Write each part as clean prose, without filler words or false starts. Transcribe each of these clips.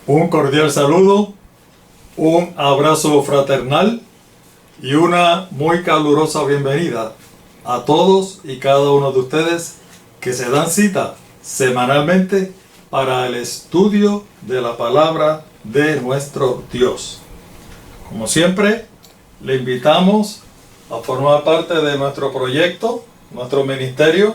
Un cordial saludo, un abrazo fraternal y una muy calurosa bienvenida a todos y cada uno de ustedes que se dan cita semanalmente para el estudio de la palabra de nuestro Dios. Como siempre, le invitamos a formar parte de nuestro proyecto, nuestro ministerio.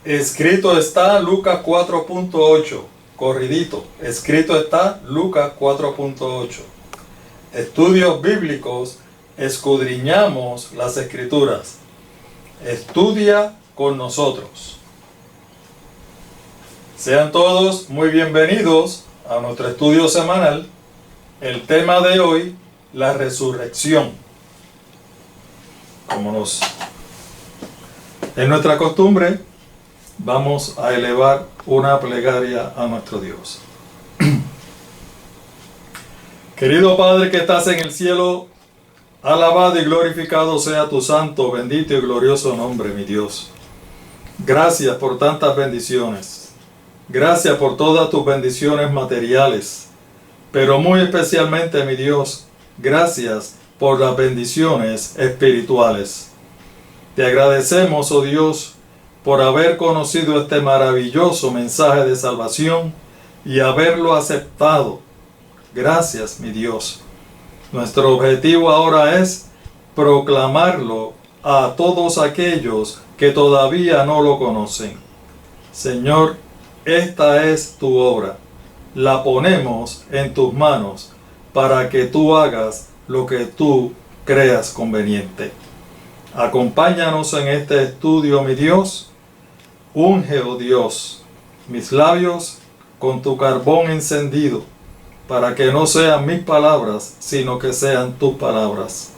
Escrito está Lucas 4.8. Corridito, escrito está Lucas 4.8. Estudios bíblicos, escudriñamos las escrituras. Estudia con nosotros. Sean todos muy bienvenidos a nuestro estudio semanal. El tema de hoy, la resurrección. Como es nuestra costumbre, vamos a elevar una plegaria a nuestro Dios. Querido Padre que estás en el cielo, alabado y glorificado sea tu santo, bendito y glorioso nombre, mi Dios. Gracias por tantas bendiciones. Gracias por todas tus bendiciones materiales. Pero muy especialmente, mi Dios, gracias por las bendiciones espirituales. Te agradecemos, oh Dios, por haber conocido este maravilloso mensaje de salvación y haberlo aceptado. Gracias, mi Dios. Nuestro objetivo ahora es proclamarlo a todos aquellos que todavía no lo conocen. Señor, esta es tu obra. La ponemos en tus manos para que tú hagas lo que tú creas conveniente. Acompáñanos en este estudio, mi Dios. Unge, oh Dios, mis labios con tu carbón encendido, para que no sean mis palabras, sino que sean tus palabras.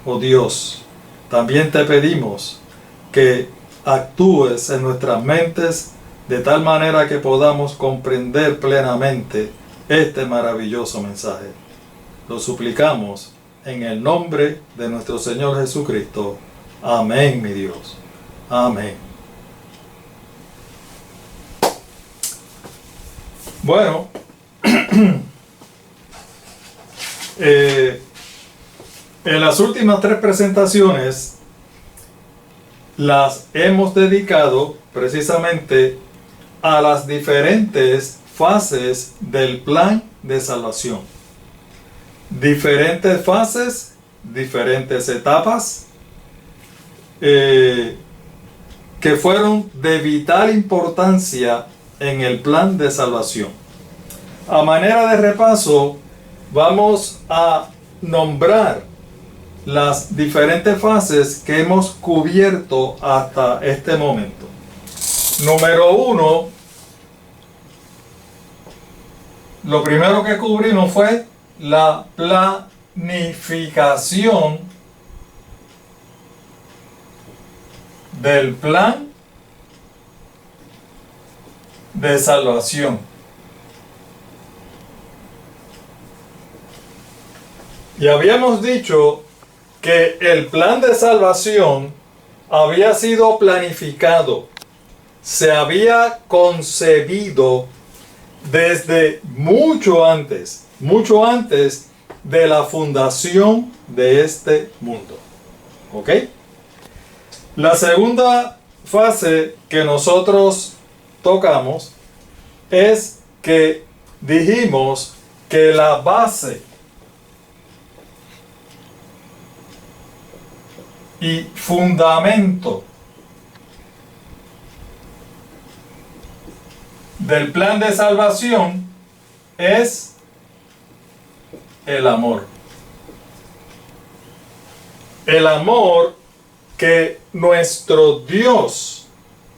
Oh Dios, también te pedimos que actúes en nuestras mentes de tal manera que podamos comprender plenamente este maravilloso mensaje. Lo suplicamos en el nombre de nuestro Señor Jesucristo. Amén, mi Dios. Amén. Bueno, en las últimas 3 presentaciones las hemos dedicado precisamente a las diferentes fases del plan de salvación. Diferentes fases, diferentes etapas que fueron de vital importancia en el plan de salvación. A manera de repaso, vamos a nombrar las diferentes fases que hemos cubierto hasta este momento. Número 1, lo primero que cubrimos fue la planificación del plan de salvación. Y habíamos dicho que el plan de salvación había sido planificado, se había concebido desde mucho antes de la fundación de este mundo. ¿Ok? La segunda fase que nosotros tocamos es que dijimos que la base y fundamento del plan de salvación es el amor. El amor que nuestro Dios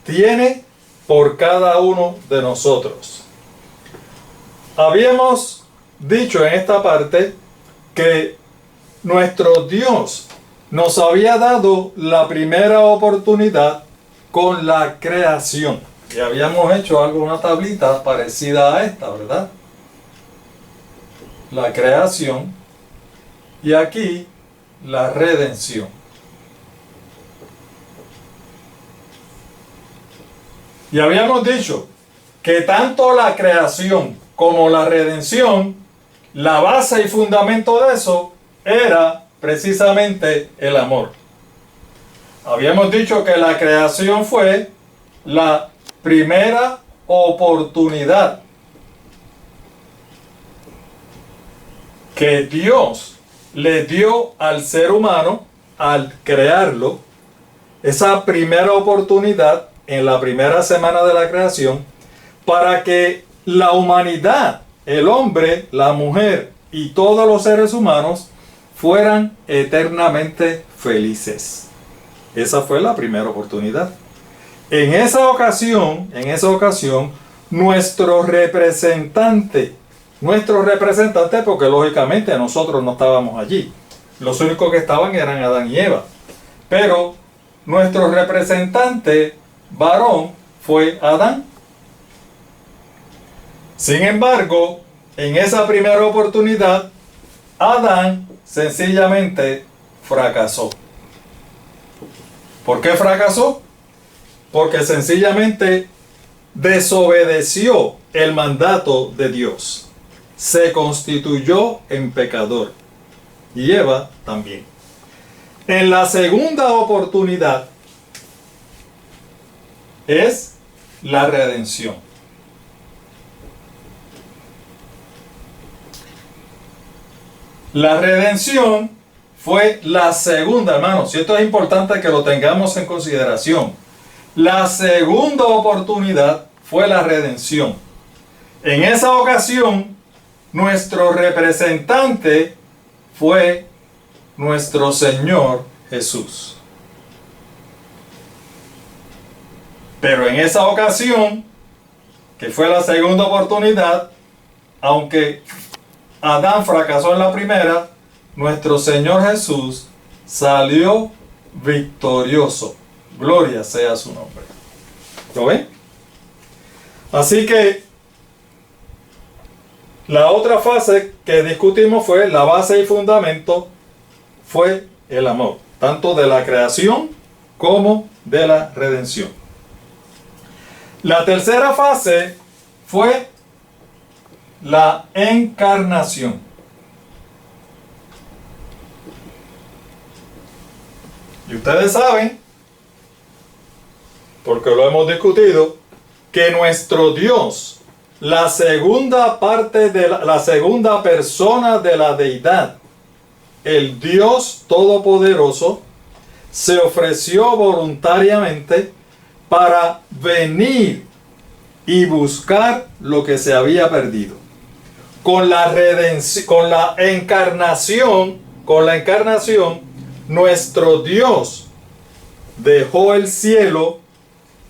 tiene por cada uno de nosotros. Habíamos dicho en esta parte que nuestro Dios nos había dado la primera oportunidad con la creación. Y habíamos hecho una tablita parecida a esta, ¿verdad? La creación. Y aquí la redención. Y habíamos dicho que tanto la creación como la redención, la base y fundamento de eso era precisamente el amor. Habíamos dicho que la creación fue la primera oportunidad que Dios le dio al ser humano al crearlo. Esa primera oportunidad en la primera semana de la creación, para que la humanidad, el hombre, la mujer y todos los seres humanos fueran eternamente felices. Esa fue la primera oportunidad. En esa ocasión, nuestro representante, porque lógicamente nosotros no estábamos allí, los únicos que estaban eran Adán y Eva, pero nuestro representante varón fue Adán. Sin embargo, en esa primera oportunidad, Adán sencillamente fracasó. ¿Por qué fracasó? Porque sencillamente desobedeció el mandato de Dios. Se constituyó en pecador. Y Eva también. En la segunda oportunidad es la redención. La redención fue la segunda, hermanos, y esto es importante que lo tengamos en consideración. La segunda oportunidad fue la redención. En esa ocasión, nuestro representante fue nuestro Señor Jesús. Pero en esa ocasión, que fue la segunda oportunidad, aunque Adán fracasó en la primera, nuestro Señor Jesús salió victorioso. Gloria sea su nombre. ¿Lo ven? Así que la otra fase que discutimos fue la base y fundamento, fue el amor, tanto de la creación como de la redención. La tercera fase fue la encarnación. Y ustedes saben, porque lo hemos discutido, que nuestro Dios, la segunda parte de la segunda persona de la deidad, el Dios Todopoderoso, se ofreció voluntariamente para venir y buscar lo que se había perdido. Con la redención, con la encarnación, nuestro Dios dejó el cielo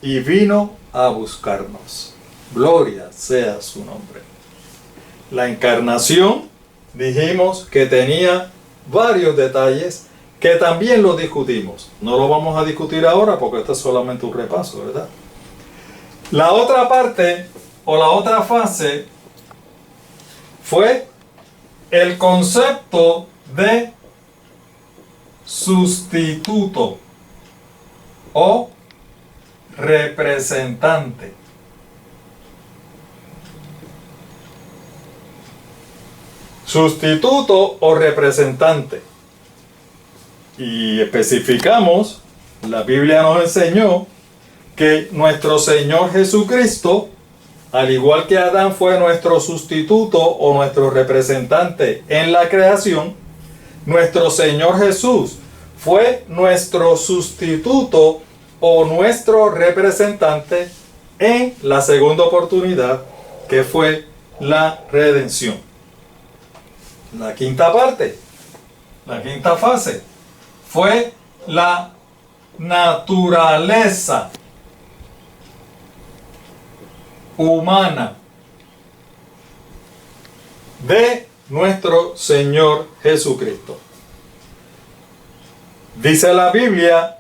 y vino a buscarnos. Gloria sea su nombre. La encarnación, dijimos que tenía varios detalles que también los discutimos. No lo vamos a discutir ahora porque esto es solamente un repaso, ¿verdad? La otra parte o la otra fase fue el concepto de sustituto o representante. Sustituto o representante. Y especificamos, la Biblia nos enseñó que nuestro Señor Jesucristo, al igual que Adán fue nuestro sustituto o nuestro representante en la creación, nuestro Señor Jesús fue nuestro sustituto o nuestro representante en la segunda oportunidad, que fue la redención. La quinta parte, la quinta fase, fue la naturaleza humana de nuestro Señor Jesucristo. Dice la Biblia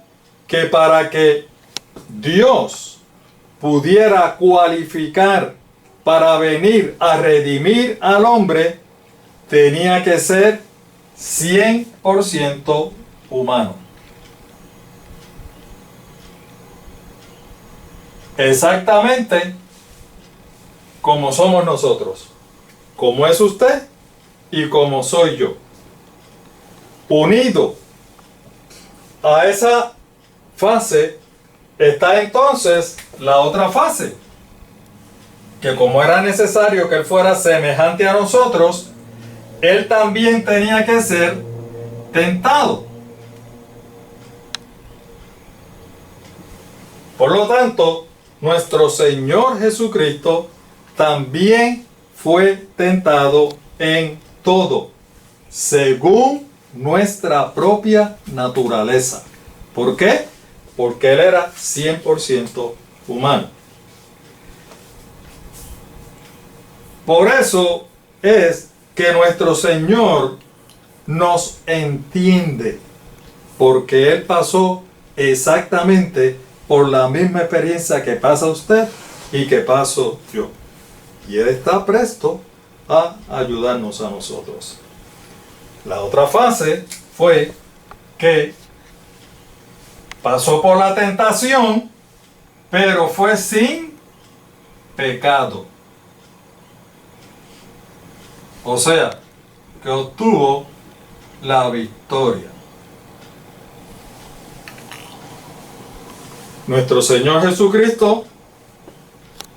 que para que Dios pudiera cualificar para venir a redimir al hombre, tenía que ser 100% humano. Exactamente como somos nosotros. como es usted y como soy yo. Unido a esa fase está entonces la otra fase, que como era necesario que él fuera semejante a nosotros, él también tenía que ser tentado. Por lo tanto, nuestro Señor Jesucristo también fue tentado en todo, según nuestra propia naturaleza. ¿Por qué? Porque Él era 100% humano. Por eso es que nuestro Señor nos entiende, porque Él pasó exactamente por la misma experiencia que pasa usted y que paso yo. Y Él está presto a ayudarnos a nosotros. La otra fase fue que pasó por la tentación, pero fue sin pecado. O sea, que obtuvo la victoria. Nuestro Señor Jesucristo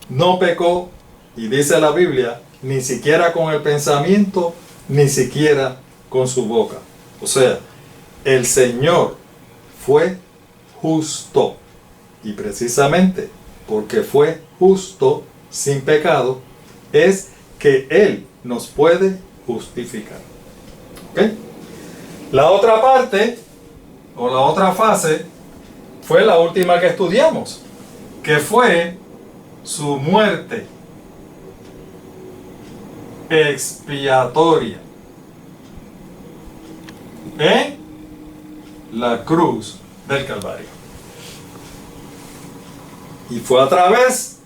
no pecó, y dice la Biblia, ni siquiera con el pensamiento, ni siquiera con su boca. O sea, el Señor fue justo. Y precisamente porque fue justo, sin pecado, es que Él nos puede justificar. ¿Ok? La otra parte, o la otra fase, fue la última que estudiamos, que fue su muerte expiatoria en la cruz del Calvario. Y fue a través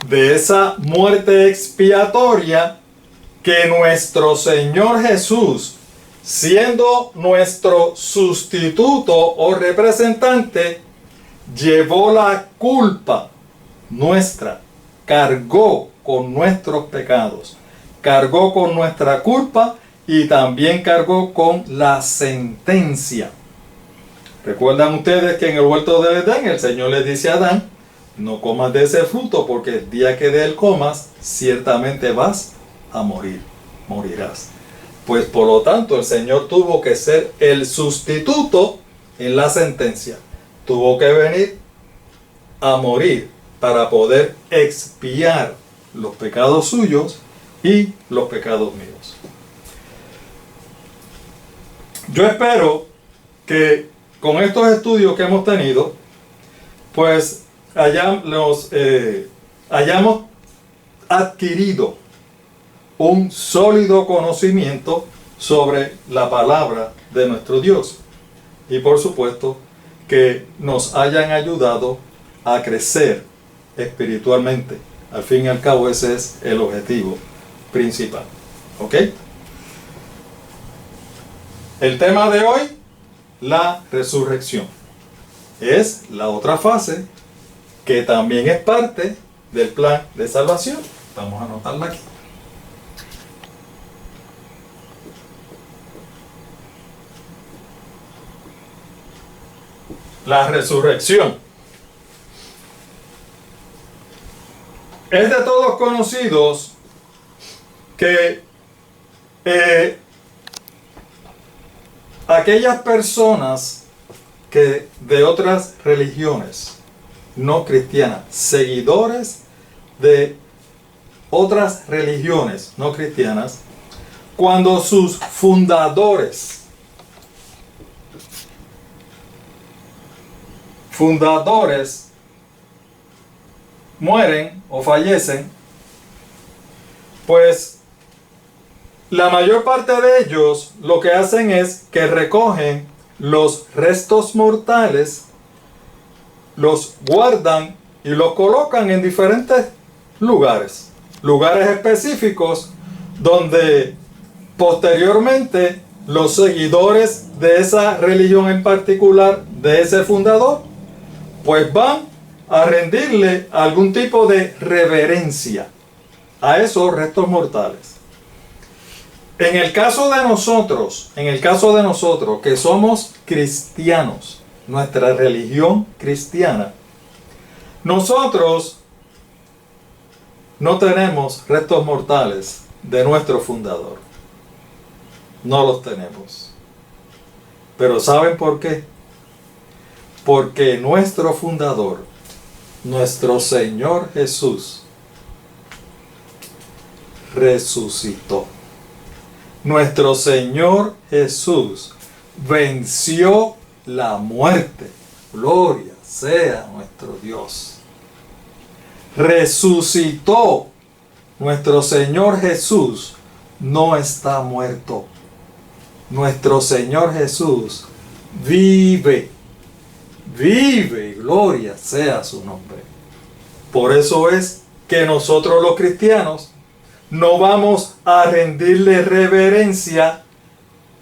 de esa muerte expiatoria que nuestro Señor Jesús, siendo nuestro sustituto o representante, llevó la culpa nuestra, cargó con nuestros pecados, cargó con nuestra culpa y también cargó con la sentencia. Recuerdan ustedes que en el huerto de Edén el Señor le dice a Adán: no comas de ese fruto, porque el día que de él comas, ciertamente vas a morir, morirás. Pues por lo tanto el Señor tuvo que ser el sustituto en la sentencia. Tuvo que venir a morir para poder expiar los pecados suyos y los pecados míos. Yo espero que con estos estudios que hemos tenido, pues hayamos adquirido un sólido conocimiento sobre la palabra de nuestro Dios. Y por supuesto que nos hayan ayudado a crecer espiritualmente. Al fin y al cabo ese es el objetivo principal. ¿Ok? El tema de hoy, la resurrección, es la otra fase que también es parte del plan de salvación. Vamos a anotarla aquí. La resurrección. Es de todos conocidos que aquellas personas que de otras religiones no cristianas, seguidores de otras religiones no cristianas, cuando sus fundadores mueren o fallecen, pues la mayor parte de ellos lo que hacen es que recogen los restos mortales, los guardan y los colocan en diferentes lugares específicos, donde posteriormente los seguidores de esa religión en particular, de ese fundador, pues van a rendirle algún tipo de reverencia a esos restos mortales. En el caso de nosotros, que somos cristianos, nuestra religión cristiana, nosotros no tenemos restos mortales de nuestro fundador. No los tenemos. Pero ¿saben por qué? Porque nuestro fundador, nuestro Señor Jesús, resucitó. Nuestro Señor Jesús venció la muerte. Gloria sea nuestro Dios. Resucitó. Nuestro Señor Jesús no está muerto. Nuestro Señor Jesús vive. Vive. Gloria sea su nombre. Por eso es que nosotros los cristianos no vamos a rendirle reverencia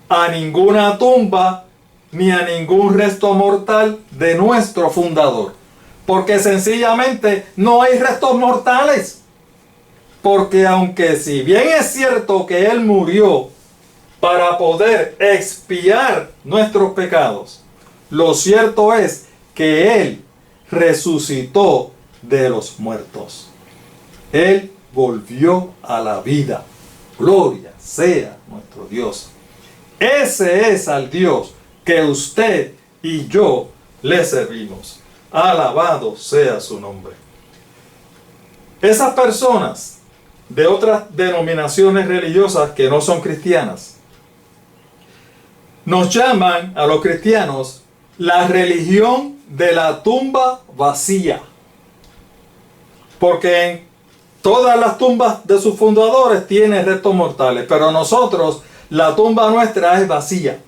a ninguna tumba ni a ningún resto mortal de nuestro fundador. Porque sencillamente no hay restos mortales. Porque aunque si bien es cierto que Él murió para poder expiar nuestros pecados, lo cierto es que Él resucitó de los muertos. Él volvió a la vida. Gloria sea nuestro Dios. Ese es al Dios que usted y yo le servimos. Alabado sea su nombre. Esas personas de otras denominaciones religiosas que no son cristianas nos llaman a los cristianos la religión de la tumba vacía. Porque en todas las tumbas de sus fundadores tienen restos mortales, pero nosotros, la tumba nuestra es vacía.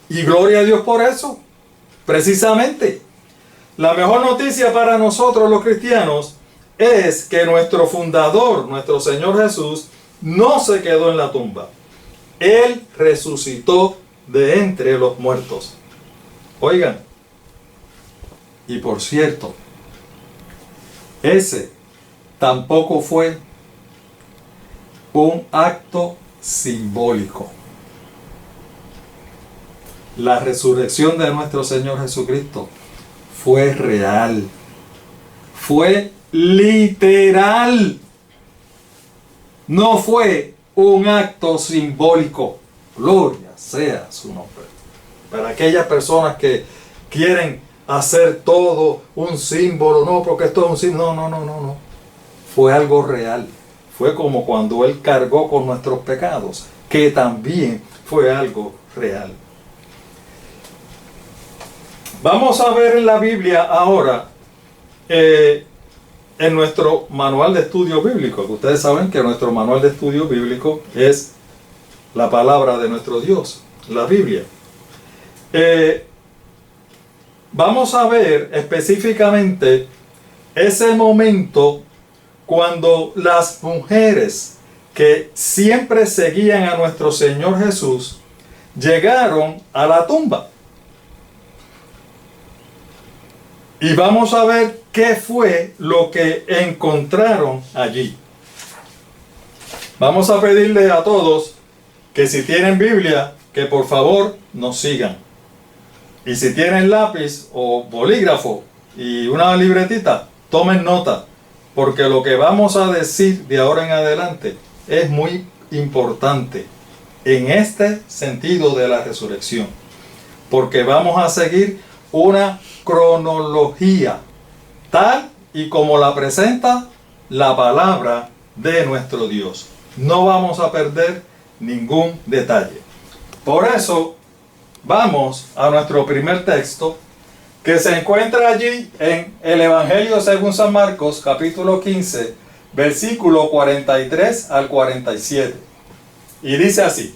Y gloria a Dios por eso. Precisamente, la mejor noticia para nosotros los cristianos es que nuestro fundador, nuestro Señor Jesús, no se quedó en la tumba. Él resucitó de entre los muertos. Oigan, y por cierto, ese tampoco fue un acto simbólico. La resurrección de nuestro Señor Jesucristo fue real, fue literal, no fue un acto simbólico. Gloria sea su nombre. Para aquellas personas que quieren hacer todo un símbolo, no, porque esto es un símbolo, no. Fue algo real. Fue como cuando Él cargó con nuestros pecados, que también fue algo real. Vamos a ver en la Biblia ahora, en nuestro manual de estudio bíblico, que ustedes saben que nuestro manual de estudio bíblico es la palabra de nuestro Dios, la Biblia. Vamos a ver específicamente ese momento cuando las mujeres que siempre seguían a nuestro Señor Jesús llegaron a la tumba. Y vamos a ver qué fue lo que encontraron allí. Vamos a pedirle a todos que si tienen Biblia, que por favor nos sigan. Y si tienen lápiz o bolígrafo y una libretita, tomen nota, porque lo que vamos a decir de ahora en adelante es muy importante en este sentido de la resurrección, porque vamos a seguir una cronología tal y como la presenta la palabra de nuestro Dios. No vamos a perder ningún detalle. Por eso vamos a nuestro primer texto, que se encuentra allí en el Evangelio según San Marcos, capítulo 15, versículo 43 al 47. Y dice así: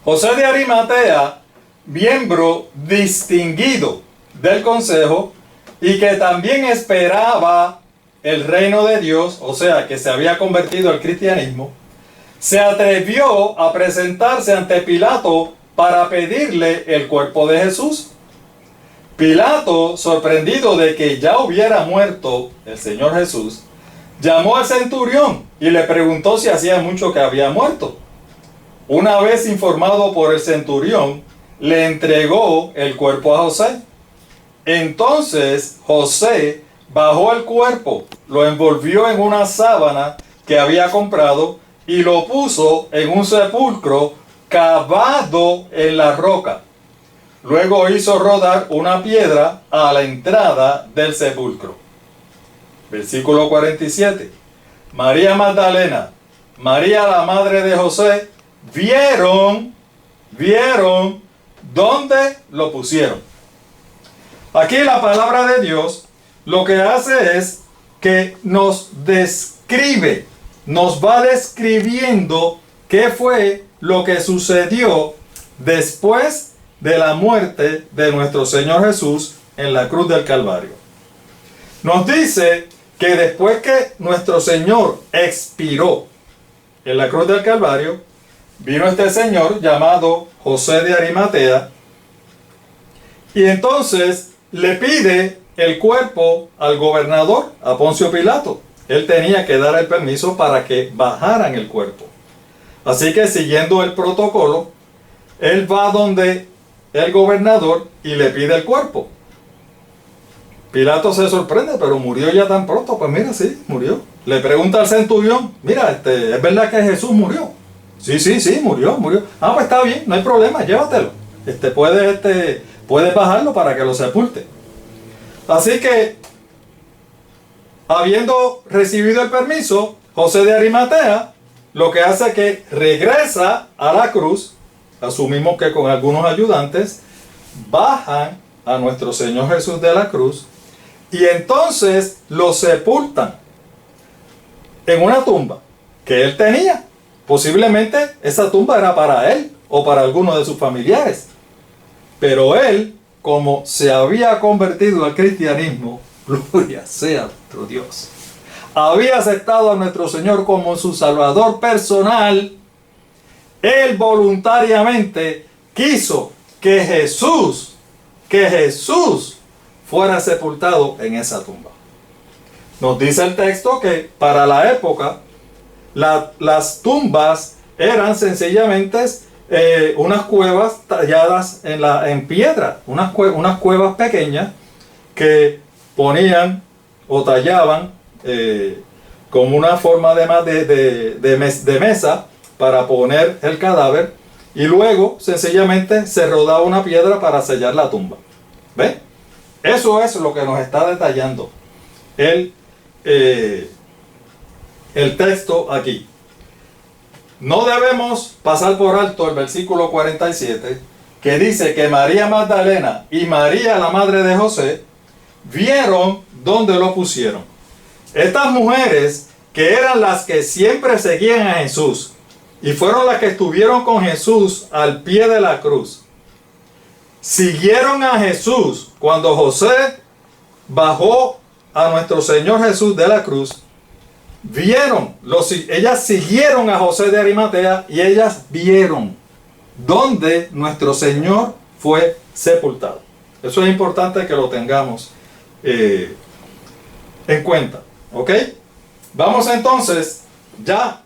José de Arimatea, miembro distinguido del consejo y que también esperaba el reino de Dios, o sea, que se había convertido al cristianismo, se atrevió a presentarse ante Pilato para pedirle el cuerpo de Jesús. Pilato, sorprendido de que ya hubiera muerto el Señor Jesús, Llamó al centurión y le preguntó si hacía mucho que había muerto. Una vez informado por el centurión, le entregó el cuerpo a José. Entonces José bajó el cuerpo, lo envolvió en una sábana que había comprado y lo puso en un sepulcro cavado en la roca. Luego hizo rodar una piedra a la entrada del sepulcro. Versículo 47. María Magdalena, María la madre de José, vieron dónde lo pusieron. Aquí la palabra de Dios lo que hace es que nos describe, nos va describiendo qué fue lo que sucedió después de la muerte de nuestro Señor Jesús en la cruz del Calvario. Nos dice que después que nuestro Señor expiró en la cruz del Calvario, vino este señor llamado José de Arimatea y entonces le pide el cuerpo al gobernador, a Poncio Pilato. Él tenía que dar el permiso para que bajaran el cuerpo. Así que siguiendo el protocolo, él va donde el gobernador y le pide el cuerpo. Pilato se sorprende, pero murió ya tan pronto. Pues mira, sí, murió. Le pregunta al centurión, mira, ¿es verdad que Jesús murió? Sí, murió. Ah, pues está bien, no hay problema, llévatelo. Puedes bajarlo para que lo sepulte. Así que, habiendo recibido el permiso, José de Arimatea lo que hace es que regresa a la cruz. Asumimos que con algunos ayudantes bajan a nuestro Señor Jesús de la cruz y entonces lo sepultan en una tumba que él tenía. Posiblemente esa tumba era para él o para alguno de sus familiares. Pero él, como se había convertido al cristianismo, gloria sea nuestro Dios, había aceptado a nuestro Señor como su Salvador personal. Él voluntariamente quiso que Jesús fuera sepultado en esa tumba. Nos dice el texto que para la época las tumbas eran sencillamente unas cuevas talladas en piedra, unas cuevas pequeñas que ponían o tallaban como una forma de mesa para poner el cadáver y luego sencillamente se rodaba una piedra para sellar la tumba. ¿Ve? Eso es lo que nos está detallando el texto aquí. No debemos pasar por alto el versículo 47 que dice que María Magdalena y María la madre de José vieron dónde lo pusieron. Estas mujeres, que eran las que siempre seguían a Jesús y fueron las que estuvieron con Jesús al pie de la cruz, siguieron a Jesús cuando José bajó a nuestro Señor Jesús de la cruz. Ellas siguieron a José de Arimatea y ellas vieron dónde nuestro Señor fue sepultado. Eso es importante que lo tengamos en cuenta. ¿Ok? Vamos entonces, ya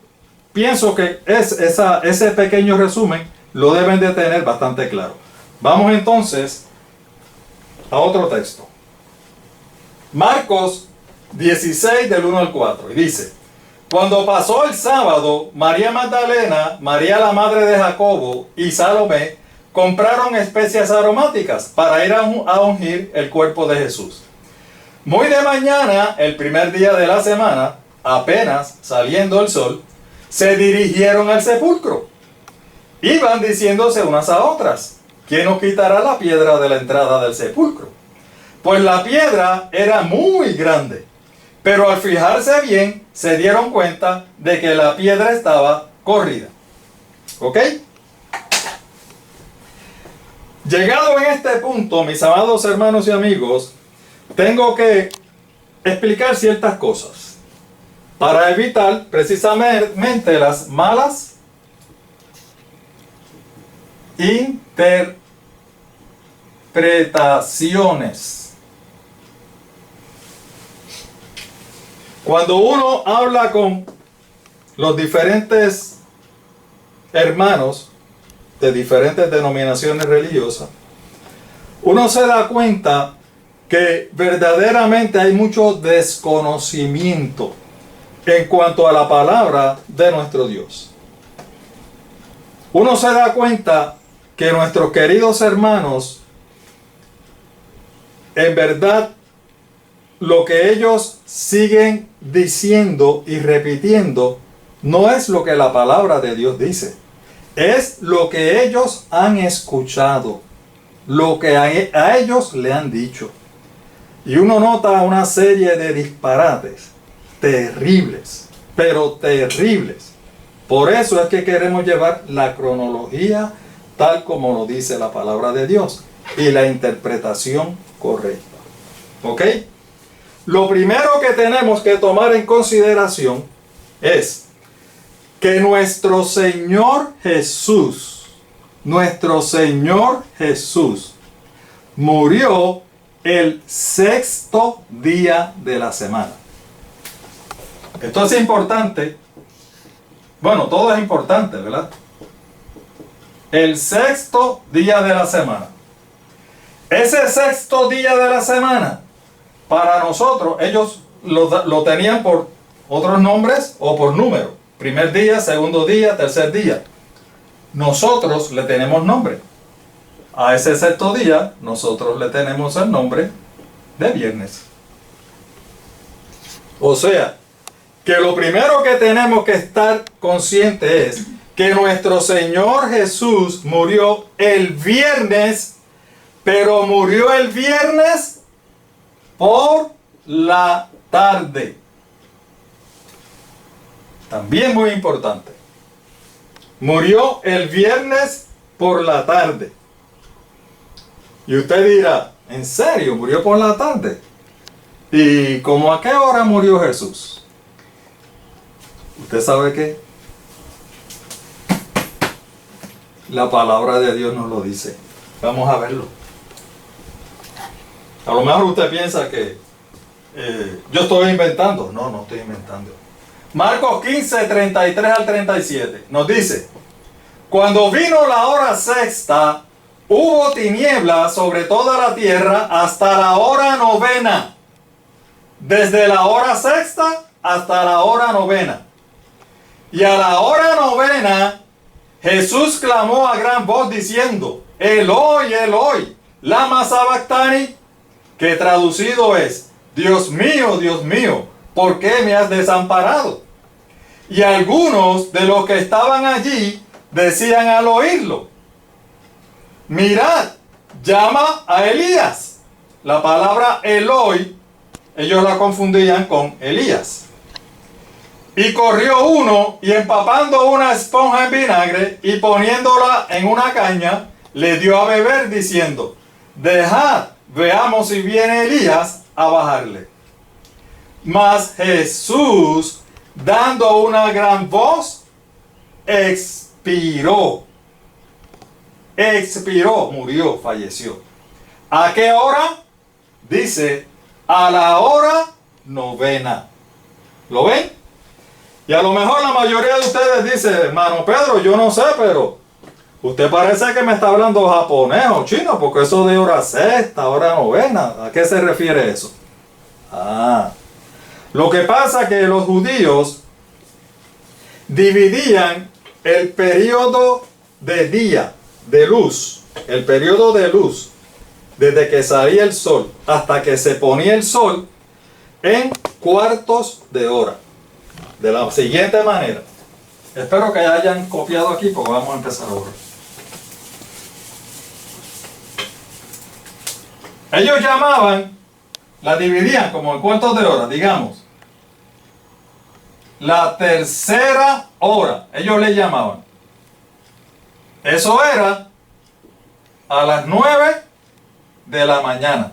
pienso que ese pequeño resumen lo deben de tener bastante claro. Vamos entonces a otro texto. Marcos 16 del 1 al 4. Y dice: cuando pasó el sábado, María Magdalena, María la madre de Jacobo y Salomé compraron especias aromáticas para ir a ungir el cuerpo de Jesús. Muy de mañana, el primer día de la semana, apenas saliendo el sol, se dirigieron al sepulcro. Iban diciéndose unas a otras: ¿quién nos quitará la piedra de la entrada del sepulcro? Pues la piedra era muy grande. Pero al fijarse bien, se dieron cuenta de que la piedra estaba corrida. ¿Ok? Llegado en este punto, mis amados hermanos y amigos, tengo que explicar ciertas cosas para evitar precisamente las malas interpretaciones. Cuando uno habla con los diferentes hermanos de diferentes denominaciones religiosas, uno se da cuenta que verdaderamente hay mucho desconocimiento en cuanto a la palabra de nuestro Dios. Uno se da cuenta que nuestros queridos hermanos, en verdad, lo que ellos siguen diciendo y repitiendo no es lo que la palabra de Dios dice. Es lo que ellos han escuchado, lo que a ellos le han dicho. Y uno nota una serie de disparates terribles, pero terribles. Por eso es que queremos llevar la cronología tal como lo dice la palabra de Dios y la interpretación correcta. ¿Ok? Lo primero que tenemos que tomar en consideración es que nuestro Señor Jesús murió el sexto día de la semana. Esto es importante. Bueno, todo es importante, ¿verdad? El sexto día de la semana. Ese sexto día de la semana, para nosotros, ellos lo tenían por otros nombres o por número. Primer día, segundo día, tercer día. Nosotros le tenemos nombre. A ese sexto día, nosotros le tenemos el nombre de viernes. O sea, que lo primero que tenemos que estar conscientes es que nuestro Señor Jesús murió el viernes, pero murió el viernes por la tarde. También muy importante. Murió el viernes por la tarde. Y usted dirá, ¿en serio? ¿Murió por la tarde? ¿Y cómo a qué hora murió Jesús? ¿Usted sabe qué? La palabra de Dios nos lo dice. Vamos a verlo. A lo mejor usted piensa que yo estoy inventando. No, no estoy inventando. Marcos 15, 33 al 37 nos dice: cuando vino la hora sexta, hubo tinieblas sobre toda la tierra hasta la hora novena. Desde la hora sexta hasta la hora novena. Y a la hora novena, Jesús clamó a gran voz diciendo: Eloi, Eloi, lama sabactani, que traducido es: Dios mío, ¿por qué me has desamparado? Y algunos de los que estaban allí decían al oírlo: mirad, llama a Elías. La palabra Eloi, ellos la confundían con Elías. Y corrió uno, y empapando una esponja en vinagre y poniéndola en una caña, le dio a beber diciendo: dejad, veamos si viene Elías a bajarle. Mas Jesús, dando una gran voz, expiró, murió, falleció. ¿A qué hora? Dice, a la hora novena. ¿Lo ven? Y a lo mejor la mayoría de ustedes dice: hermano Pedro, yo no sé, pero usted parece que me está hablando japonés o chino, porque eso de hora sexta, hora novena, ¿a qué se refiere eso? Lo que pasa es que los judíos dividían el periodo de día, de luz, el periodo de luz, desde que salía el sol hasta que se ponía el sol, en cuartos de hora. De la siguiente manera. Espero que hayan copiado aquí, porque vamos a empezar ahora. Ellos llamaban, la dividían como en cuartos de hora, digamos. La tercera hora, ellos le llamaban. Eso era a las 9 de la mañana.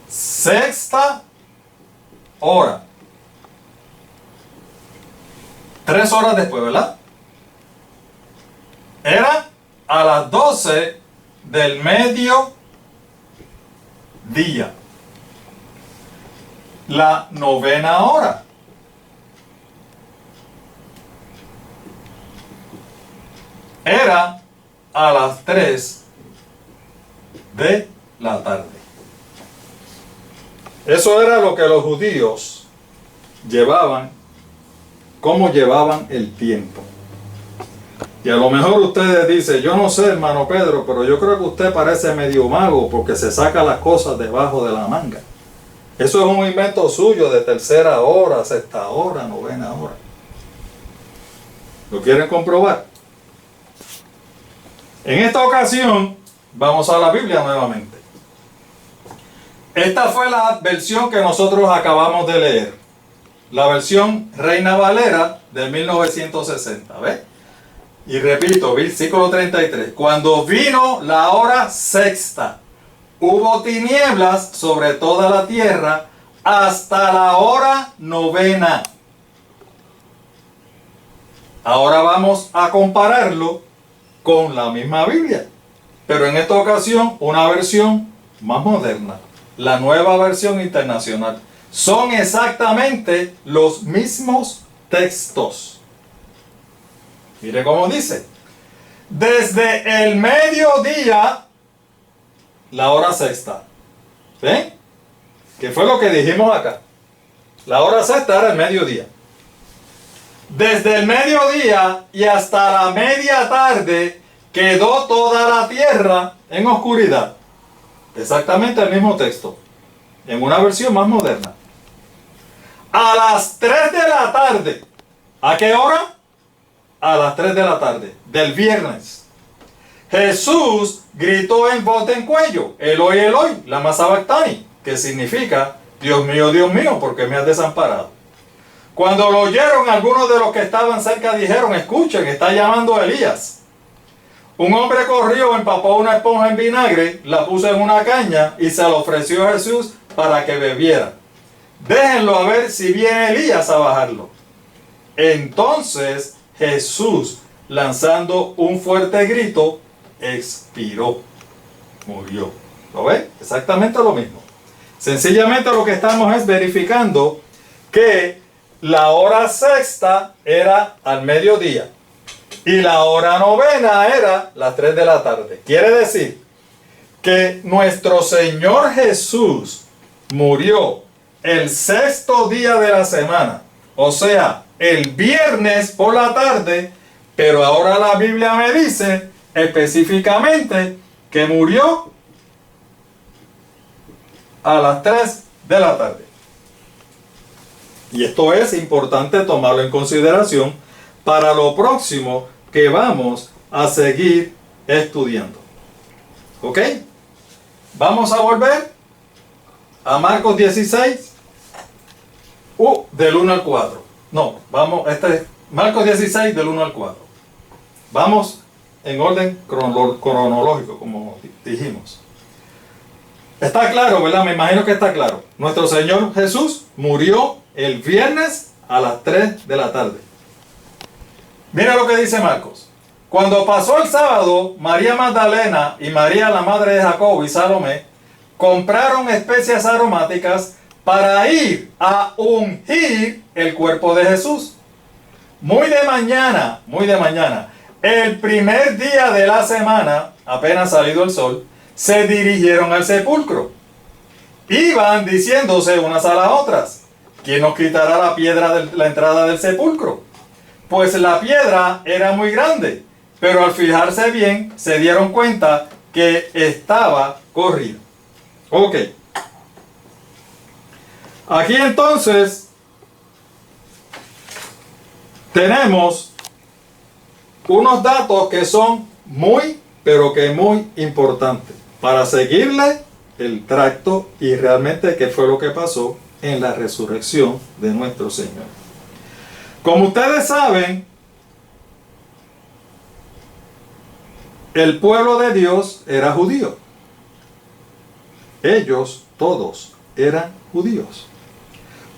Sexta hora. 3 horas después, ¿verdad? Era a las 12 del mediodía. la novena hora. Era a las 3 de la tarde. Eso era lo que los judíos llevaban, cómo llevaban el tiempo. Y a lo mejor ustedes dicen, yo no sé, hermano Pedro, pero yo creo que usted parece medio mago porque se saca las cosas debajo de la manga. Eso es un invento suyo de tercera hora, sexta hora, novena hora. ¿Lo quieren comprobar? En esta ocasión, vamos a la Biblia nuevamente. Esta fue la versión que nosotros acabamos de leer. La versión Reina Valera de 1960. ¿Ves? Y repito, versículo 33. Cuando vino la hora sexta, hubo tinieblas sobre toda la tierra hasta la hora novena. Ahora vamos a compararlo con la misma Biblia, pero en esta ocasión una versión más moderna, la nueva versión internacional. Son exactamente los mismos textos. Mire cómo dice: desde el mediodía, la hora sexta. ¿Ven? ¿Qué fue lo que dijimos acá? La hora sexta era el mediodía. Desde el mediodía y hasta la media tarde quedó toda la tierra en oscuridad. Exactamente el mismo texto, en una versión más moderna. A las 3 de la tarde. ¿A qué hora? A las 3 de la tarde del viernes. Jesús gritó en voz en cuello: Eloi, Eloi, lama sabactani, que significa: Dios mío, ¿por qué me has desamparado? Cuando lo oyeron, algunos de los que estaban cerca dijeron: escuchen, está llamando a Elías. Un hombre corrió, empapó una esponja en vinagre, la puso en una caña y se la ofreció a Jesús para que bebiera. Déjenlo a ver si viene Elías a bajarlo. Entonces Jesús, lanzando un fuerte grito, expiró. Murió. ¿Lo ven? Exactamente lo mismo. Sencillamente lo que estamos es verificando que la hora sexta era al mediodía y la hora novena era las 3 de la tarde. Quiere decir que nuestro Señor Jesús murió el sexto día de la semana, o sea, el viernes por la tarde, pero ahora la Biblia me dice específicamente que murió a las 3 de la tarde. Y esto es importante tomarlo en consideración para lo próximo que vamos a seguir estudiando. ¿Ok? Vamos a volver a Marcos 16, del 1 al 4. No, vamos, Marcos 16 del 1 al 4. Vamos en orden cronológico, como dijimos. Está claro, ¿verdad? Me imagino que está claro. Nuestro Señor Jesús murió el viernes a las 3 de la tarde. Mira lo que dice Marcos. Cuando pasó el sábado, María Magdalena y María, la madre de Jacobo, y Salomé compraron especias aromáticas para ir a ungir el cuerpo de Jesús. Muy de mañana, el primer día de la semana, apenas salido el sol, se dirigieron al sepulcro. Iban diciéndose unas a las otras: ¿quién nos quitará la piedra de la entrada del sepulcro? Pues la piedra era muy grande, pero al fijarse bien se dieron cuenta que estaba corrida. Ok. Aquí entonces tenemos unos datos que son muy, pero que muy importantes para seguirle el tracto y realmente qué fue lo que pasó en la resurrección de nuestro Señor. Como ustedes saben, el pueblo de Dios era judío. Ellos todos eran judíos.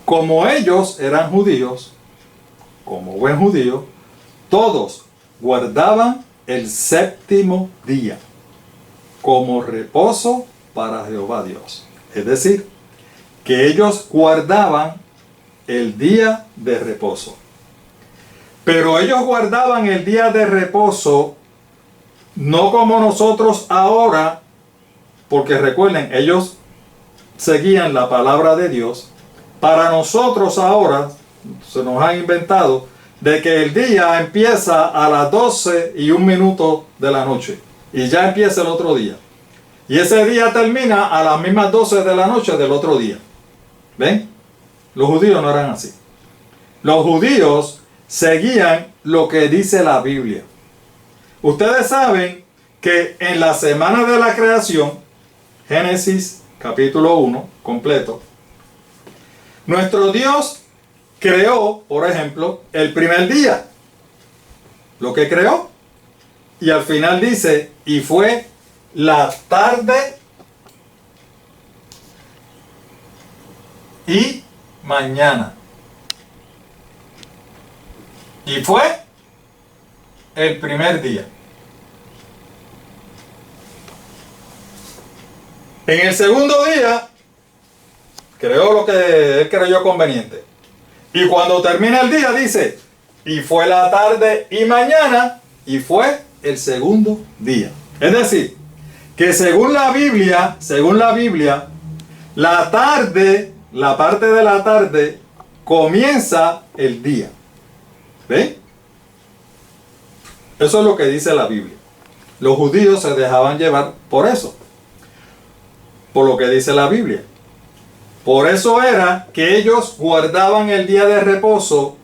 Como ellos eran judíos, como buen judío, todos guardaban el séptimo día como reposo para Jehová Dios. Es decir, que ellos guardaban el día de reposo. Pero ellos guardaban el día de reposo no como nosotros ahora, porque recuerden, ellos seguían la palabra de Dios. Para nosotros ahora se nos ha inventado de que el día empieza a las 12:01 de la noche y ya empieza el otro día. Y ese día termina a las mismas 12 de la noche del otro día. ¿Ven? Los judíos no eran así. Los judíos seguían lo que dice la Biblia. Ustedes saben que en la semana de la creación, Génesis capítulo 1, completo, nuestro Dios creó, por ejemplo, el primer día. Lo que creó. Y al final dice, y fue la tarde y mañana. Y fue el primer día. En el segundo día, creó lo que él creyó conveniente. Y cuando termina el día, dice, y fue la tarde y mañana, y fue el segundo día. Es decir, que según la Biblia, la tarde, la parte de la tarde, comienza el día. ¿Ven? Eso es lo que dice la Biblia. Los judíos se dejaban llevar por eso, por lo que dice la Biblia. Por eso era que ellos guardaban el día de reposo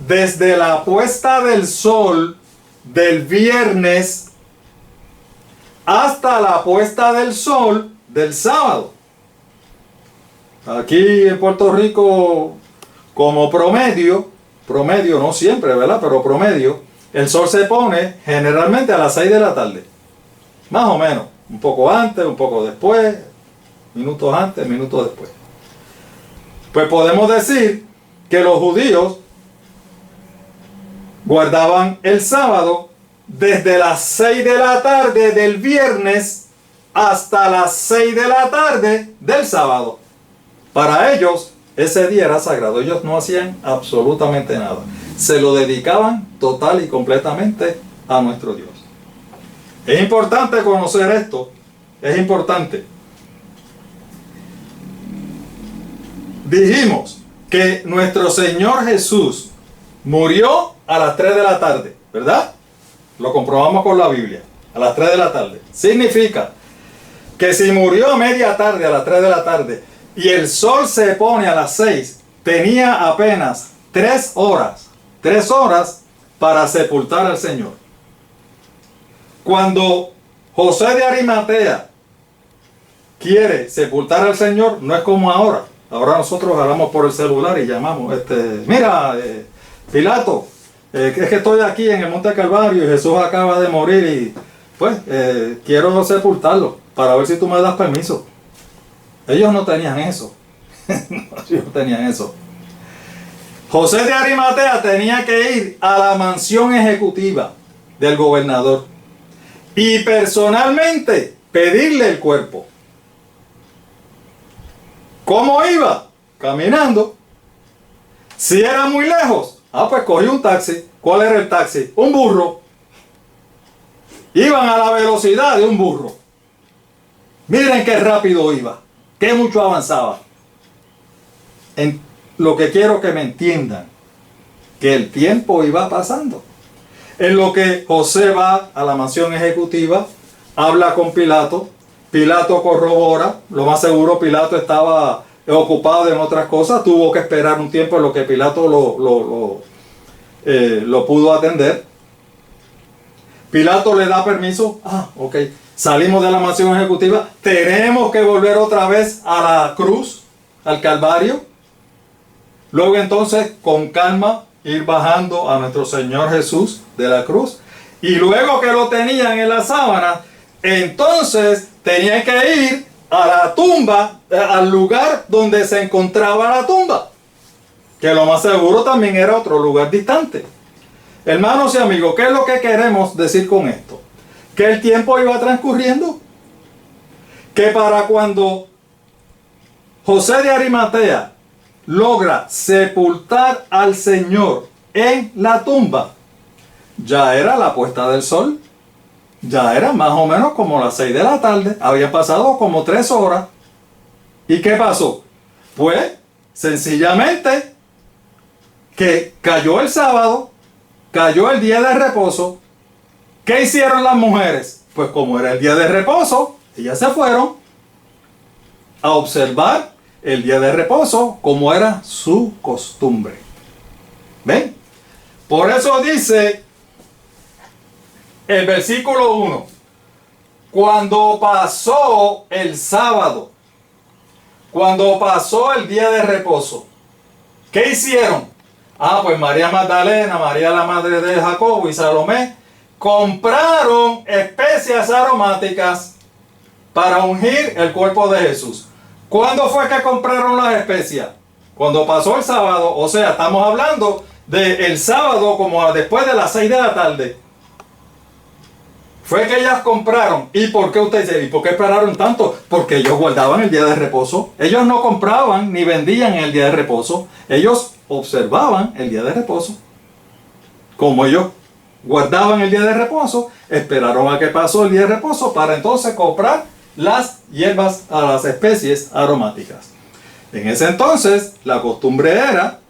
desde la puesta del sol del viernes hasta la puesta del sol del sábado. Aquí en Puerto Rico, como promedio, no siempre, ¿verdad? Pero promedio, el sol se pone generalmente a las 6 de la tarde. Más o menos. Un poco antes, un poco después, minutos antes, minutos después. Pues podemos decir que los judíos guardaban el sábado desde las 6 de la tarde del viernes hasta las 6 de la tarde del sábado. Para ellos, ese día era sagrado. Ellos no hacían absolutamente nada. Se lo dedicaban total y completamente a nuestro Dios. Es importante conocer esto. Es importante. Dijimos que nuestro Señor Jesús murió a las 3 de la tarde, ¿verdad? Lo comprobamos con la Biblia. A las 3 de la tarde. Significa que si murió a media tarde, a las 3 de la tarde, y el sol se pone a las 6, tenía apenas 3 horas para sepultar al Señor. Cuando José de Arimatea quiere sepultar al Señor, no es como ahora. Ahora nosotros hablamos por el celular y llamamos, mira, Pilato, es que estoy aquí en el Monte Calvario y Jesús acaba de morir y pues quiero sepultarlo para ver si tú me das permiso. Ellos no tenían eso. Ellos no tenían eso. José de Arimatea tenía que ir a la mansión ejecutiva del gobernador y personalmente pedirle el cuerpo. ¿Cómo iba? Caminando. Si era muy lejos, pues cogí un taxi. ¿Cuál era el taxi? Un burro. Iban a la velocidad de un burro. Miren qué rápido iba, qué mucho avanzaba. En lo que quiero que me entiendan, que el tiempo iba pasando. En lo que José va a la mansión ejecutiva, habla con Pilato. Pilato corrobora, lo más seguro Pilato estaba ocupado en otras cosas, tuvo que esperar un tiempo en lo que Pilato lo pudo atender. Pilato le da permiso, ok, salimos de la mansión ejecutiva, tenemos que volver otra vez a la cruz, al Calvario. Luego entonces, con calma, ir bajando a nuestro Señor Jesús de la cruz. Y luego que lo tenían en la sábana, entonces tenían que ir a la tumba, al lugar donde se encontraba la tumba. Que lo más seguro también era otro lugar distante. Hermanos y amigos, ¿qué es lo que queremos decir con esto? Que el tiempo iba transcurriendo. Que para cuando José de Arimatea logra sepultar al Señor en la tumba, ya era la puesta del sol, ya era más o menos como las 6 de la tarde, había pasado como 3 horas. ¿Y qué pasó? Pues sencillamente que cayó el sábado, cayó el día de reposo. ¿Qué hicieron las mujeres? Pues como era el día de reposo, ellas se fueron a observar el día de reposo como era su costumbre. ¿Ven? Por eso dice el versículo 1, cuando pasó el sábado, cuando pasó el día de reposo, ¿qué hicieron? Pues María Magdalena, María la madre de Jacobo y Salomé compraron especias aromáticas para ungir el cuerpo de Jesús. ¿Cuándo fue que compraron las especias? Cuando pasó el sábado, o sea, estamos hablando del sábado como después de las 6 de la tarde. Fue que ellas compraron. ¿Y por qué usted dice? ¿Y por qué esperaron tanto? Porque ellos guardaban el día de reposo. Ellos no compraban ni vendían el día de reposo. Ellos observaban el día de reposo. Como ellos guardaban el día de reposo, esperaron a que pasó el día de reposo para entonces comprar las hierbas, a las especies aromáticas. En ese entonces, la costumbre era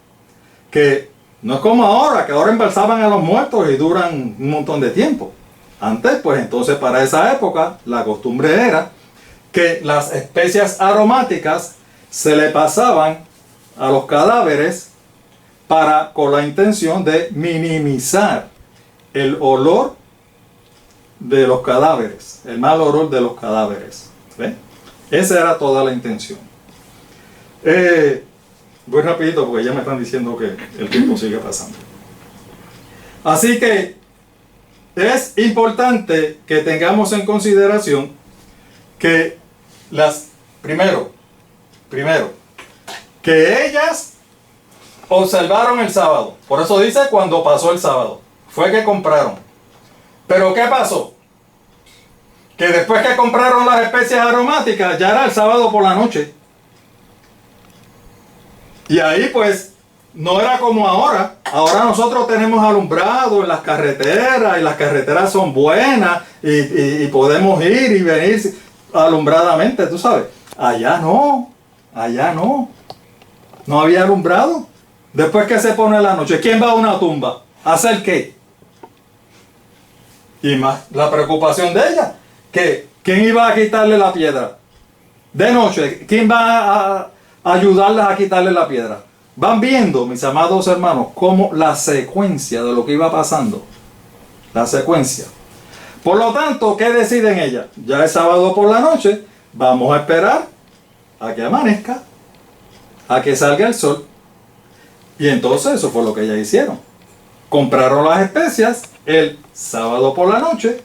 que no es como ahora, que ahora embalsaban a los muertos y duran un montón de tiempo. Antes, pues entonces para esa época, la costumbre era que las especias aromáticas se le pasaban a los cadáveres con la intención de minimizar el olor de los cadáveres, el mal olor de los cadáveres. ¿Ven? Esa era toda la intención. Voy rapidito porque ya me están diciendo que el tiempo sigue pasando. Así que es importante que tengamos en consideración que primero, que ellas observaron el sábado. Por eso dice cuando pasó el sábado. Fue que compraron. Pero ¿qué pasó? Que después que compraron las especias aromáticas, ya era el sábado por la noche. Y ahí pues no era como ahora. Ahora nosotros tenemos alumbrado en las carreteras y las carreteras son buenas y podemos ir y venir alumbradamente, tú sabes. Allá no había alumbrado. Después que se pone la noche, ¿quién va a una tumba? ¿A hacer qué? Y más la preocupación de ella, que ¿quién iba a quitarle la piedra? De noche, ¿quién va a ayudarles a quitarle la piedra? Van viendo, mis amados hermanos, como la secuencia de lo que iba pasando. La secuencia. Por lo tanto, ¿qué deciden ellas? Ya es sábado por la noche, vamos a esperar a que amanezca, a que salga el sol. Y entonces eso fue lo que ellas hicieron. Compraron las especias el sábado por la noche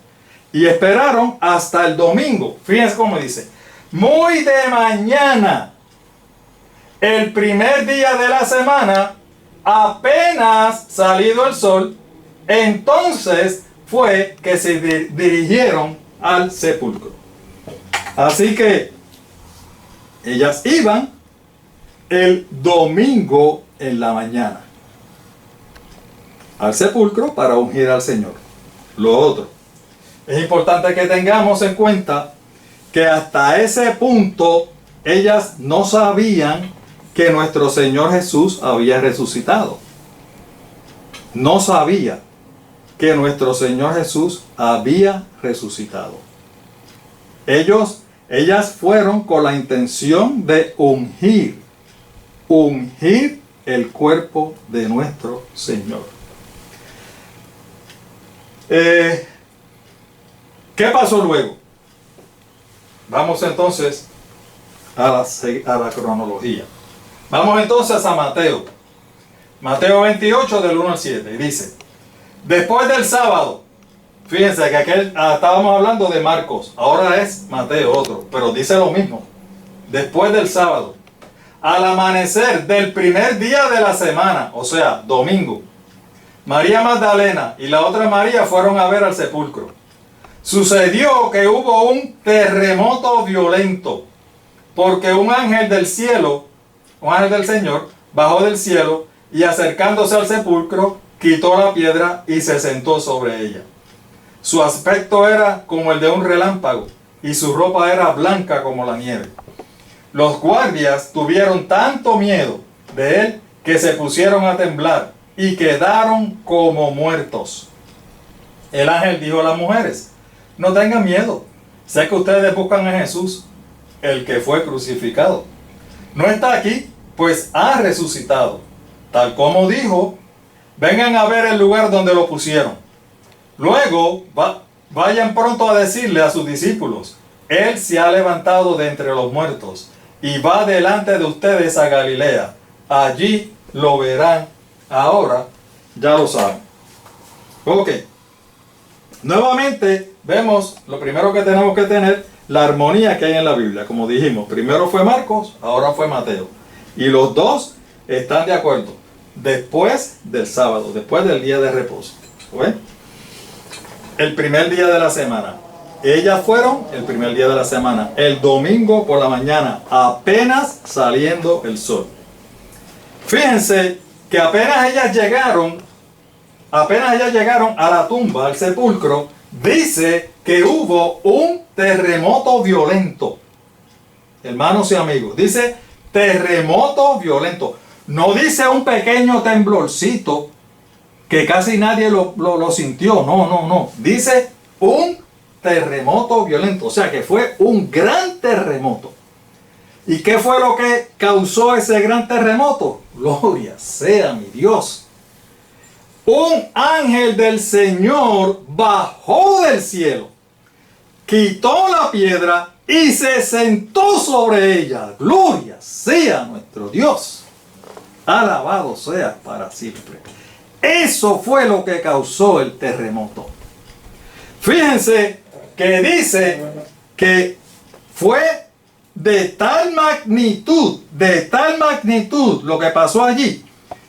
y esperaron hasta el domingo. Fíjense cómo dice. Muy de mañana, el primer día de la semana, apenas salido el sol, entonces fue que se dirigieron al sepulcro. Así que ellas iban el domingo en la mañana al sepulcro para ungir al Señor. Lo otro, es importante que tengamos en cuenta que hasta ese punto ellas no sabían que nuestro Señor Jesús había resucitado. No sabía que nuestro Señor Jesús había resucitado. Ellas fueron con la intención de ungir el cuerpo de nuestro Señor. ¿Qué pasó luego? Vamos entonces a la cronología. Vamos entonces a Mateo. Mateo 28 del 1 al 7. Y dice, después del sábado, fíjense que estábamos hablando de Marcos, ahora es Mateo otro, pero dice lo mismo. Después del sábado, al amanecer del primer día de la semana, o sea, domingo, María Magdalena y la otra María fueron a ver al sepulcro. Sucedió que hubo un terremoto violento, porque un ángel del cielo, un ángel del Señor, bajó del cielo y acercándose al sepulcro, quitó la piedra y se sentó sobre ella. Su aspecto era como el de un relámpago y su ropa era blanca como la nieve. Los guardias tuvieron tanto miedo de él que se pusieron a temblar y quedaron como muertos. El ángel dijo a las mujeres: no tengan miedo, sé que ustedes buscan a Jesús, el que fue crucificado. No está aquí, pues ha resucitado, tal como dijo. Vengan a ver el lugar donde lo pusieron. Luego vayan pronto a decirle a sus discípulos: Él se ha levantado de entre los muertos y va delante de ustedes a Galilea. Allí lo verán. Ahora ya lo saben. Ok. Nuevamente vemos lo primero que tenemos que tener, la armonía que hay en la Biblia. Como dijimos, primero fue Marcos, ahora fue Mateo. Y los dos están de acuerdo. Después del sábado, después del día de reposo. ¿Ven? El primer día de la semana. Ellas fueron el primer día de la semana, el domingo por la mañana, apenas saliendo el sol. Fíjense que apenas ellas llegaron a la tumba, al sepulcro, dice que hubo un terremoto violento. Hermanos y amigos, dice terremoto violento. No dice un pequeño temblorcito que casi nadie lo sintió. No. Dice un terremoto violento. O sea que fue un gran terremoto. ¿Y qué fue lo que causó ese gran terremoto? Gloria sea mi Dios. Un ángel del Señor bajó del cielo, quitó la piedra y se sentó sobre ella. Gloria sea nuestro Dios. Alabado sea para siempre. Eso fue lo que causó el terremoto. Fíjense que dice que fue de tal magnitud lo que pasó allí,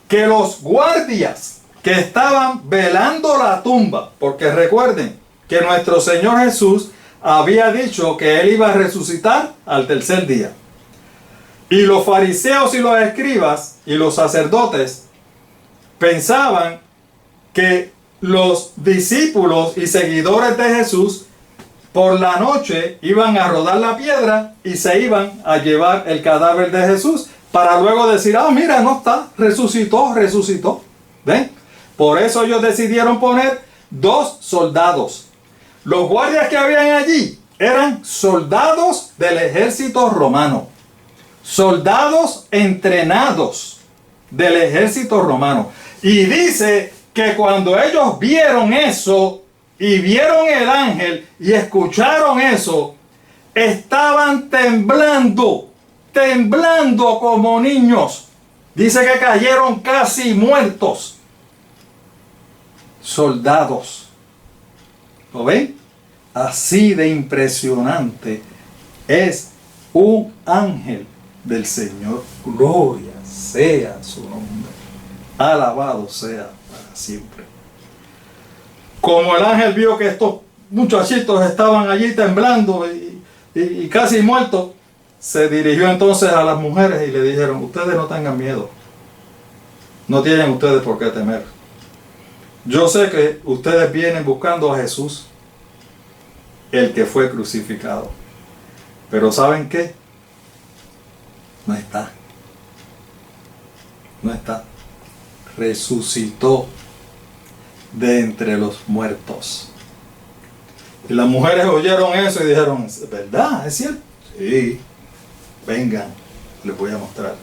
que los guardias que estaban velando la tumba, porque recuerden que nuestro Señor Jesús había dicho que Él iba a resucitar al tercer día. Y los fariseos y los escribas y los sacerdotes pensaban que los discípulos y seguidores de Jesús por la noche iban a rodar la piedra y se iban a llevar el cadáver de Jesús para luego decir: ah, mira, no está, resucitó. ¿Ven? Por eso ellos decidieron poner 2 soldados. Los guardias que habían allí eran soldados del ejército romano. Soldados entrenados del ejército romano. Y dice que cuando ellos vieron eso y vieron el ángel y escucharon eso, estaban temblando como niños. Dice que cayeron casi muertos. Soldados. ¿Lo ven? Así de impresionante es un ángel del Señor. Gloria sea su nombre. Alabado sea para siempre. Como el ángel vio que estos muchachitos estaban allí temblando y casi muertos, se dirigió entonces a las mujeres y le dijeron: ustedes no tengan miedo. No tienen ustedes por qué temer. Yo sé que ustedes vienen buscando a Jesús, el que fue crucificado. Pero ¿saben qué? No está. Resucitó de entre los muertos. Y las mujeres oyeron eso y dijeron: ¿verdad? ¿Es cierto? Sí. Vengan, les voy a mostrar.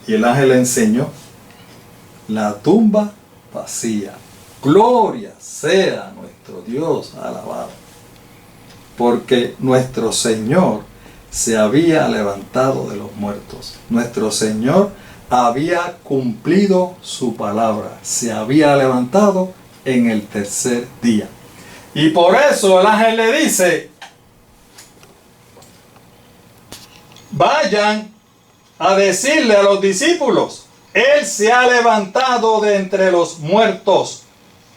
Y el ángel le enseñó la tumba vacía. Gloria sea nuestro Dios, alabado. Porque nuestro Señor se había levantado de los muertos. Nuestro Señor había cumplido su palabra. Se había levantado en el tercer día. Y por eso el ángel le dice: vayan a decirle a los discípulos: Él se ha levantado de entre los muertos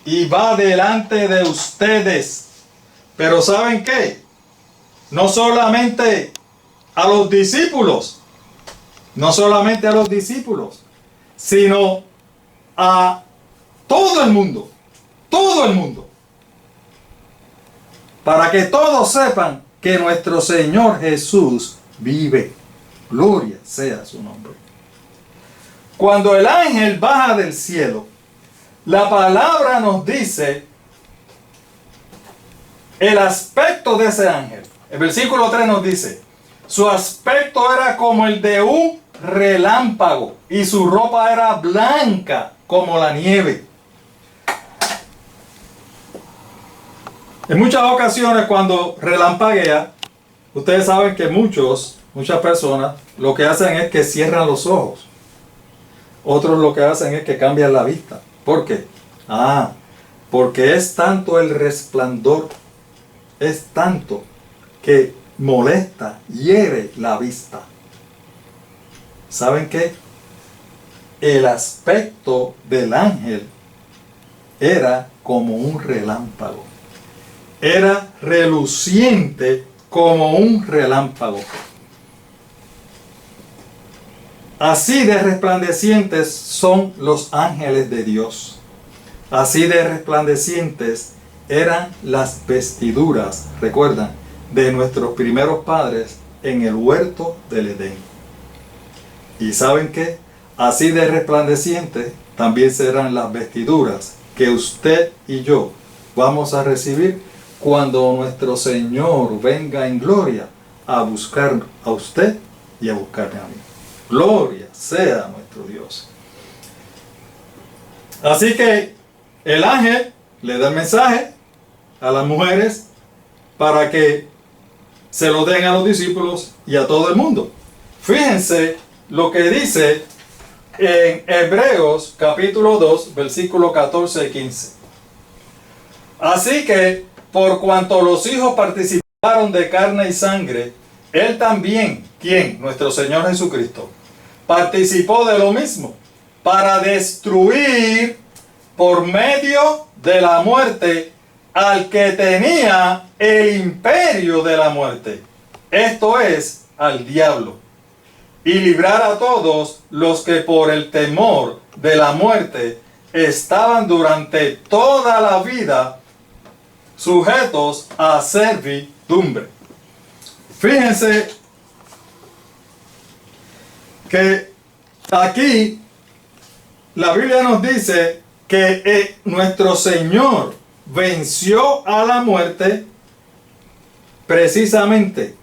y va delante de ustedes. Pero ¿saben qué? No solamente a los discípulos, no solamente a los discípulos, sino a todo el mundo, para que todos sepan que nuestro Señor Jesús vive. Gloria sea su nombre. Cuando el ángel baja del cielo, la palabra nos dice el aspecto de ese ángel. El versículo 3 nos dice, su aspecto era como el de un relámpago y su ropa era blanca como la nieve. En muchas ocasiones cuando relampaguea, ustedes saben que muchas personas lo que hacen es que cierran los ojos. Otros lo que hacen es que cambian la vista. ¿Por qué? Porque es tanto el resplandor, es tanto que molesta, hiere la vista. ¿Saben qué? El aspecto del ángel era como un relámpago. Era reluciente como un relámpago. Así de resplandecientes son los ángeles de Dios. Así de resplandecientes eran las vestiduras, recuerdan, de nuestros primeros padres en el huerto del Edén. ¿Y saben qué? Así de resplandecientes también serán las vestiduras que usted y yo vamos a recibir cuando nuestro Señor venga en gloria a buscar a usted y a buscarme a mí. Gloria sea nuestro Dios. Así que el ángel le da el mensaje a las mujeres para que se lo den a los discípulos y a todo el mundo. Fíjense lo que dice en Hebreos capítulo 2, versículo 14 y 15. Así que, por cuanto los hijos participaron de carne y sangre, él también, ¿quién? Nuestro Señor Jesucristo, participó de lo mismo, para destruir por medio de la muerte al que tenía el imperio de la muerte, esto es, al diablo, y librar a todos los que por el temor de la muerte estaban durante toda la vida sujetos a servidumbre. Fíjense que aquí la Biblia nos dice que nuestro Señor venció a la muerte precisamente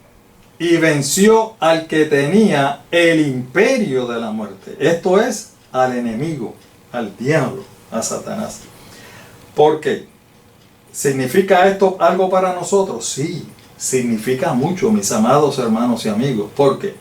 y venció al que tenía el imperio de la muerte. Esto es al enemigo, al diablo, a Satanás. ¿Por qué? ¿Significa esto algo para nosotros? Sí, significa mucho, mis amados hermanos y amigos. ¿Por qué?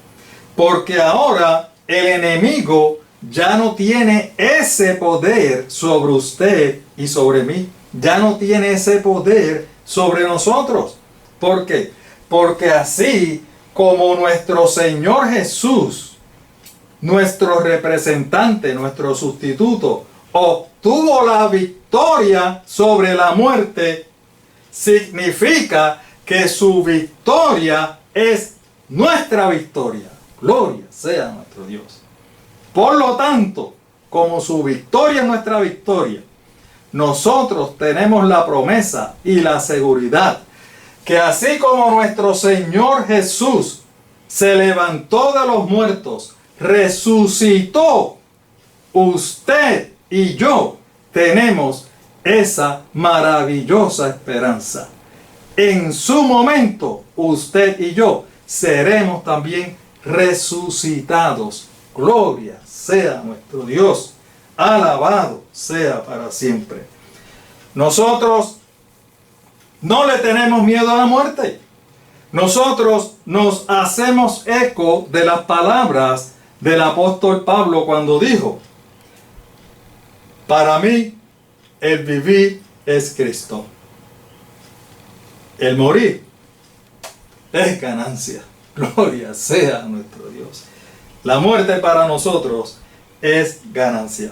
Porque ahora el enemigo ya no tiene ese poder sobre usted y sobre mí. Ya no tiene ese poder sobre nosotros. ¿Por qué? Porque así como nuestro Señor Jesús, nuestro representante, nuestro sustituto, obtuvo la victoria sobre la muerte, significa que su victoria es nuestra victoria. Gloria sea nuestro Dios. Por lo tanto, como su victoria es nuestra victoria, nosotros tenemos la promesa y la seguridad que así como nuestro Señor Jesús se levantó de los muertos, resucitó, usted y yo tenemos esa maravillosa esperanza. En su momento, usted y yo seremos también resucitados. Gloria sea nuestro Dios. Alabado sea para siempre. Nosotros no le tenemos miedo a la muerte. Nosotros nos hacemos eco de las palabras del apóstol Pablo cuando dijo: para mí el vivir es Cristo, el morir es ganancia. Gloria sea nuestro Dios. La muerte para nosotros es ganancia.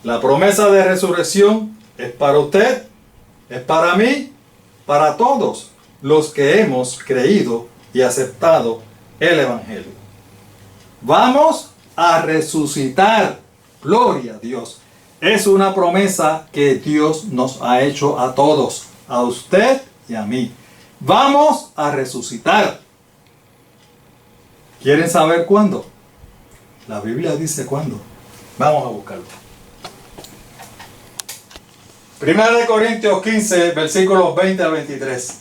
La promesa de resurrección es para usted, es para mí, para todos los que hemos creído y aceptado el Evangelio. Vamos a resucitar. Gloria a Dios. Es una promesa que Dios nos ha hecho a todos, a usted y a mí. Vamos a resucitar. ¿Quieren saber cuándo? La Biblia dice cuándo. Vamos a buscarlo. 1 Corintios 15, versículos 20 al 23.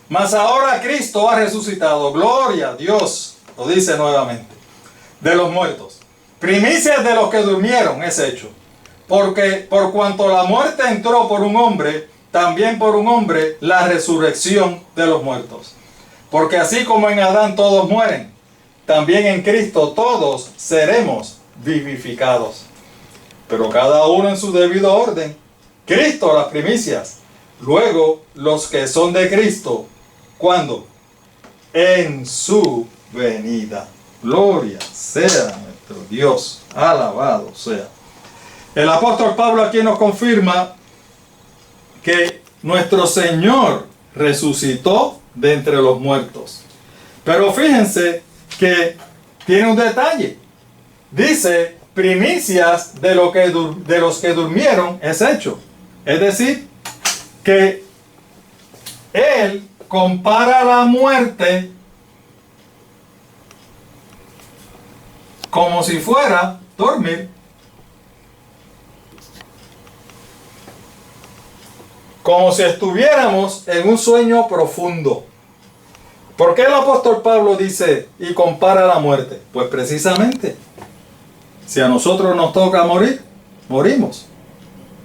Mas ahora Cristo ha resucitado. Gloria a Dios. Lo dice nuevamente. De los muertos. Primicias de los que durmieron es hecho. Porque por cuanto la muerte entró por un hombre, también por un hombre la resurrección de los muertos. Porque así como en Adán todos mueren, también en Cristo todos seremos vivificados. Pero cada uno en su debido orden. Cristo las primicias. Luego los que son de Cristo. ¿Cuándo? En su venida. Gloria sea nuestro Dios. Alabado sea. El apóstol Pablo aquí nos confirma que nuestro Señor resucitó de entre los muertos. Pero fíjense que tiene un detalle. Dice, primicias de los que durmieron es hecho. Es decir, que Él compara la muerte como si fuera dormir. Como si estuviéramos en un sueño profundo. ¿Por qué el apóstol Pablo dice y compara la muerte? Pues precisamente, si a nosotros nos toca morir, morimos.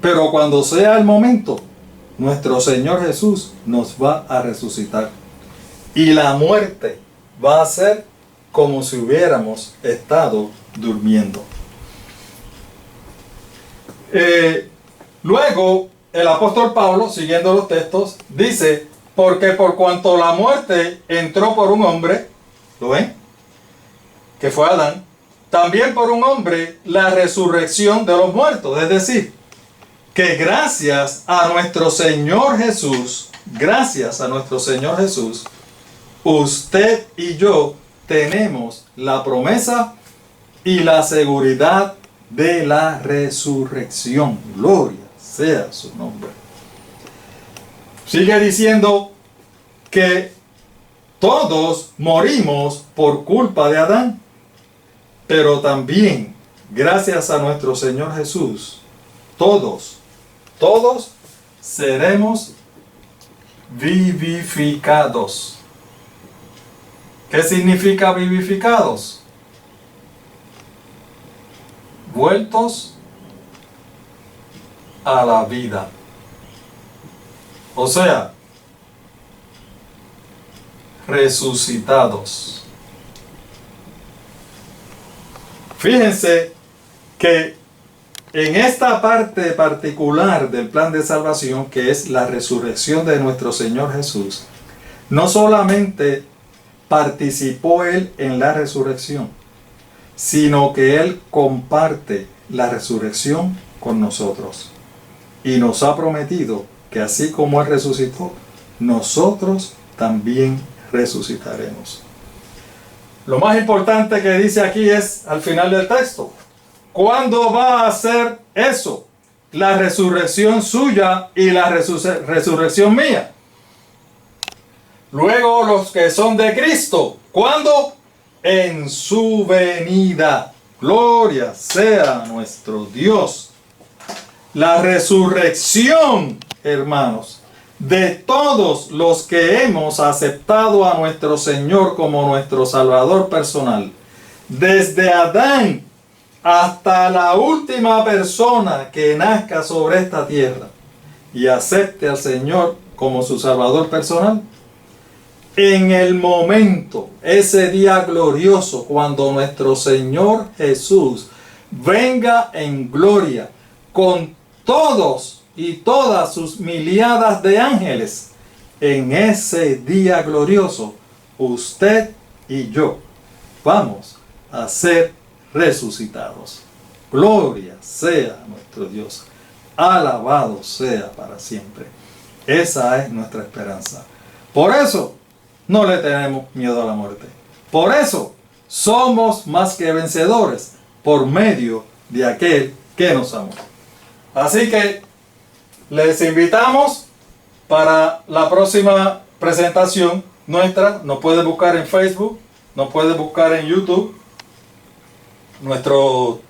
Pero cuando sea el momento, nuestro Señor Jesús nos va a resucitar. Y la muerte va a ser como si hubiéramos estado durmiendo. Luego, el apóstol Pablo, siguiendo los textos, dice, porque por cuanto la muerte entró por un hombre, ¿lo ven? Que fue Adán, también por un hombre la resurrección de los muertos. Es decir, que gracias a nuestro Señor Jesús, usted y yo tenemos la promesa y la seguridad de la resurrección. Gloria sea su nombre. Sigue diciendo que todos morimos por culpa de Adán, pero también gracias a nuestro Señor Jesús, todos seremos vivificados. ¿Qué significa vivificados? Vueltos a la vida. O sea, resucitados. Fíjense que en esta parte particular del plan de salvación, que es la resurrección de nuestro Señor Jesús, no solamente participó Él en la resurrección, sino que Él comparte la resurrección con nosotros. Y nos ha prometido que así como Él resucitó, nosotros también resucitaremos. Lo más importante que dice aquí es al final del texto. ¿Cuándo va a ser eso? La resurrección suya y la resurrección mía. Luego los que son de Cristo. ¿Cuándo? En su venida. Gloria sea nuestro Dios. La resurrección, hermanos, de todos los que hemos aceptado a nuestro Señor como nuestro Salvador personal, desde Adán hasta la última persona que nazca sobre esta tierra y acepte al Señor como su Salvador personal, en el momento, ese día glorioso, cuando nuestro Señor Jesús venga en gloria con todos y todas sus miliadas de ángeles, en ese día glorioso, usted y yo vamos a ser resucitados. Gloria sea nuestro Dios. Alabado sea para siempre. Esa es nuestra esperanza. Por eso no le tenemos miedo a la muerte. Por eso somos más que vencedores por medio de aquel que nos amó. Así que les invitamos para la próxima presentación nuestra. Nos pueden buscar en Facebook, nos pueden buscar en YouTube. Nuestro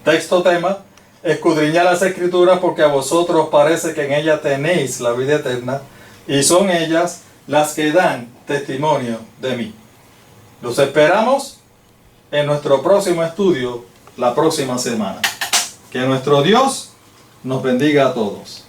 texto tema: escudriñad las Escrituras, porque a vosotros parece que en ellas tenéis la vida eterna, y son ellas las que dan testimonio de mí. Los esperamos en nuestro próximo estudio la próxima semana. Que nuestro Dios nos bendiga a todos.